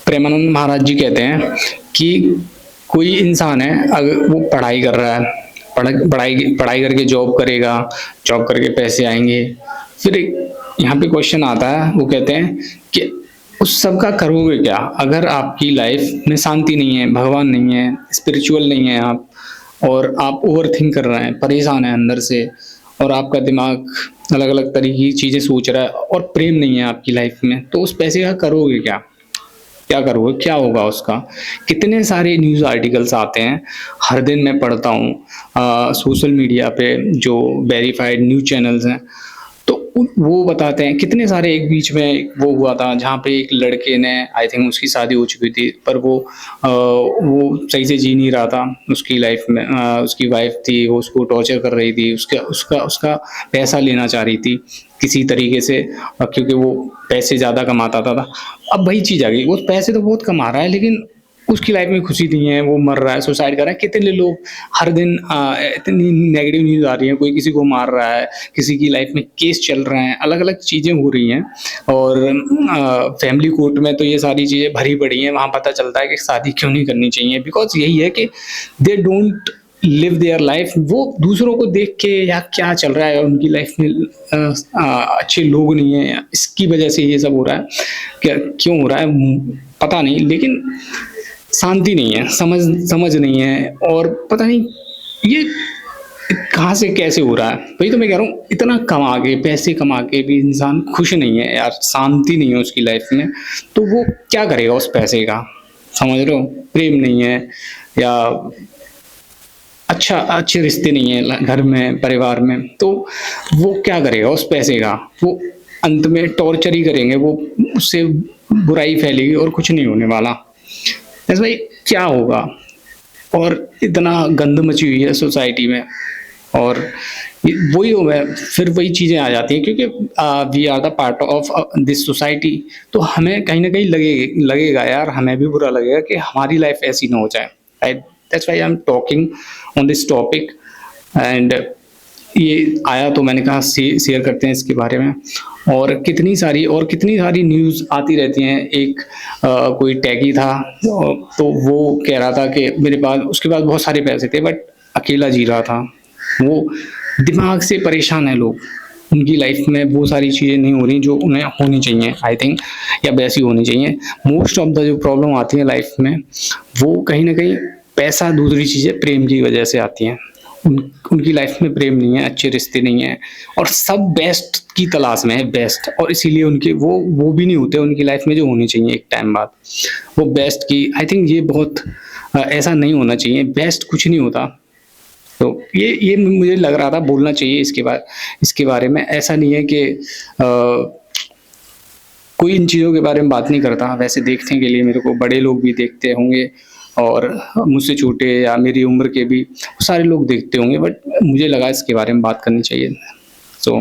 प्रेमानंद महाराज जी कहते हैं कि कोई इंसान है, अगर वो पढ़ाई कर रहा है, पढ़ाई पढ़ाई करके जॉब करेगा, जॉब करके पैसे आएंगे, फिर यहाँ पे क्वेश्चन आता है, वो कहते हैं कि उस सब का करोगे क्या अगर आपकी लाइफ में शांति नहीं है, भगवान नहीं है, स्पिरिचुअल नहीं है आप, और आप ओवर थिंक कर रहे हैं, परेशान है अंदर से, और आपका दिमाग अलग अलग तरह की चीजें सोच रहा है, और प्रेम नहीं है आपकी लाइफ में, तो उस पैसे का करोगे क्या? क्या करोगे? क्या होगा उसका? कितने सारे न्यूज़ आर्टिकल्स आते हैं, हर दिन मैं पढ़ता हूँ सोशल मीडिया पे, जो वेरीफाइड न्यूज़ चैनल्स हैं, तो वो बताते हैं कितने सारे। एक बीच में वो हुआ था जहाँ पे एक लड़के ने, आई थिंक उसकी शादी हो चुकी थी, पर वो सही से जी नहीं रहा था उसकी लाइफ में। उसकी वाइफ थी, वो उसको टॉर्चर कर रही थी, उसका उसका उसका पैसा लेना चाह रही थी किसी तरीके से, क्योंकि वो पैसे ज़्यादा कमाता था। अब वही चीज़ आ गई, वो पैसे तो बहुत कमा रहा है लेकिन उसकी लाइफ में खुशी नहीं है, वो मर रहा है, सुसाइड कर रहा है। कितने लोग हर दिन इतनी नेगेटिव न्यूज़ आ रही है, कोई किसी को मार रहा है, किसी की लाइफ में केस चल रहे हैं, अलग अलग चीज़ें हो रही हैं। और फैमिली कोर्ट में तो ये सारी चीज़ें भरी पड़ी हैं, वहाँ पता चलता है कि शादी क्यों नहीं करनी चाहिए। बिकॉज यही है कि they don't live their life, वो दूसरों को देख के या क्या चल रहा है उनकी लाइफ में, अच्छे लोग नहीं है, इसकी वजह से ये सब हो रहा है। क्या क्यों हो रहा है पता नहीं, लेकिन शांति नहीं है, समझ समझ नहीं है, और पता नहीं ये कहाँ से कैसे हो रहा है। वही तो मैं कह रहा हूँ, इतना कमा के, पैसे कमा के भी इंसान खुश नहीं है यार, शांति नहीं है उसकी लाइफ में, तो वो क्या करेगा उस पैसे का? समझ रहे हो? प्रेम नहीं है, या अच्छे रिश्ते नहीं है घर में, परिवार में, तो वो क्या करेगा उस पैसे का? वो अंत में टॉर्चर ही करेंगे, वो उससे बुराई फैलेगी और कुछ नहीं होने वाला। ऐसा भाई क्या होगा? और इतना गंद मची हुई है सोसाइटी में, और वही हो है, फिर वही चीजें आ जाती हैं, क्योंकि we are the part of this society. तो हमें कहीं ना कहीं लगेगा यार, हमें भी बुरा लगेगा कि हमारी लाइफ ऐसी ना हो जाए। That's why I am talking on this topic, and ये आया तो मैंने कहा शेयर करते हैं इसके बारे में। और कितनी सारी न्यूज़ आती रहती हैं। एक कोई टैगी था, तो वो कह रहा था कि मेरे पास, उसके पास बहुत सारे पैसे थे बट अकेला जी रहा था। वो दिमाग से परेशान है लोग, उनकी लाइफ में वो सारी चीज़ें नहीं हो रही जो उन्हें होनी चाहिए, आई थिंक, या वैसी होनी चाहिए। मोस्ट ऑफ द जो प्रॉब्लम आती है लाइफ में, वो कहीं ना कहीं पैसा, दूसरी चीज़ें प्रेम की वजह से आती हैं। उनकी लाइफ में प्रेम नहीं है, अच्छे रिश्ते नहीं है, और सब बेस्ट की तलाश में है, बेस्ट, और इसीलिए उनके वो भी नहीं होते उनकी लाइफ में जो होनी चाहिए एक टाइम बाद। वो बेस्ट की, आई थिंक ये बहुत ऐसा नहीं होना चाहिए, बेस्ट कुछ नहीं होता। तो ये मुझे लग रहा था बोलना चाहिए इसके बारे में। ऐसा नहीं है कि कोई इन चीज़ों के बारे में बात नहीं करता। वैसे देखने के लिए मेरे को बड़े लोग भी देखते होंगे, और मुझसे छोटे या मेरी उम्र के भी सारे लोग देखते होंगे, बट मुझे लगा इसके बारे में बात करनी चाहिए। सो